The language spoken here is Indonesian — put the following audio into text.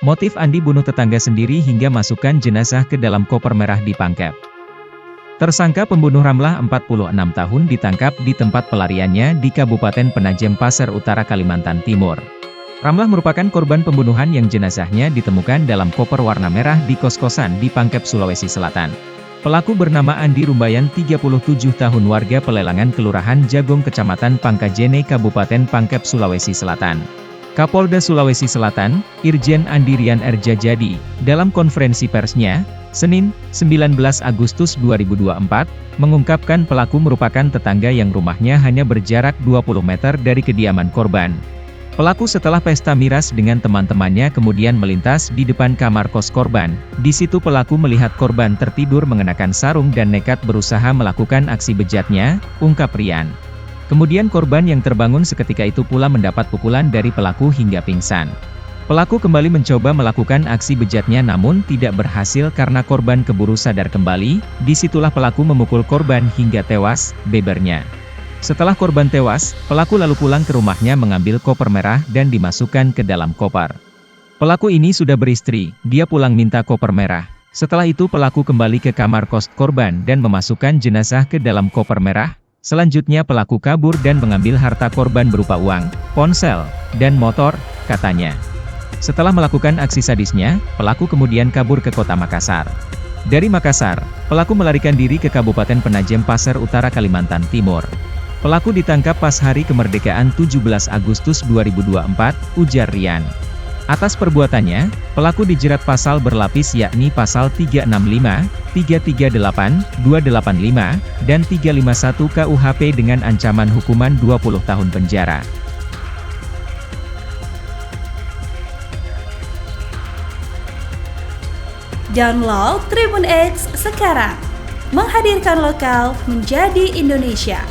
Motif Andi bunuh tetangga sendiri hingga masukkan jenazah ke dalam koper merah di Pangkep. Tersangka pembunuh Ramlah 46 tahun ditangkap di tempat pelariannya di Kabupaten Penajem Pasar Utara, Kalimantan Timur. Ramlah merupakan korban pembunuhan yang jenazahnya ditemukan dalam koper warna merah di kos-kosan di Pangkep, Sulawesi Selatan. Pelaku bernama Andi Rumbayan, 37 tahun, warga Pelelangan, Kelurahan Jagong, Kecamatan Pangkajene, Kabupaten Pangkep, Sulawesi Selatan. Kapolda Sulawesi Selatan, Irjen Andi Rian Erjajadi, dalam konferensi persnya, Senin, 19 Agustus 2024, mengungkapkan pelaku merupakan tetangga yang rumahnya hanya berjarak 20 meter dari kediaman korban. Pelaku setelah pesta miras dengan teman-temannya kemudian melintas di depan kamar kos korban. Di situ pelaku melihat korban tertidur mengenakan sarung dan nekat berusaha melakukan aksi bejatnya, ungkap Rian. Kemudian korban yang terbangun seketika itu pula mendapat pukulan dari pelaku hingga pingsan. Pelaku kembali mencoba melakukan aksi bejatnya namun tidak berhasil karena korban keburu sadar kembali. Disitulah pelaku memukul korban hingga tewas, bebernya. Setelah korban tewas, pelaku lalu pulang ke rumahnya mengambil koper merah dan dimasukkan ke dalam koper. Pelaku ini sudah beristri, dia pulang minta koper merah. Setelah itu pelaku kembali ke kamar kos korban dan memasukkan jenazah ke dalam koper merah. Selanjutnya pelaku kabur dan mengambil harta korban berupa uang, ponsel, dan motor, katanya. Setelah melakukan aksi sadisnya, pelaku kemudian kabur ke kota Makassar. Dari Makassar, pelaku melarikan diri ke Kabupaten Penajem Pasar Utara, Kalimantan Timur. Pelaku ditangkap pas hari kemerdekaan 17 Agustus 2024, ujar Rian. Atas perbuatannya, pelaku dijerat pasal berlapis yakni pasal 365, 338, 285, dan 351 KUHP dengan ancaman hukuman 20 tahun penjara. Download Tribun X sekarang, menghadirkan lokal menjadi Indonesia.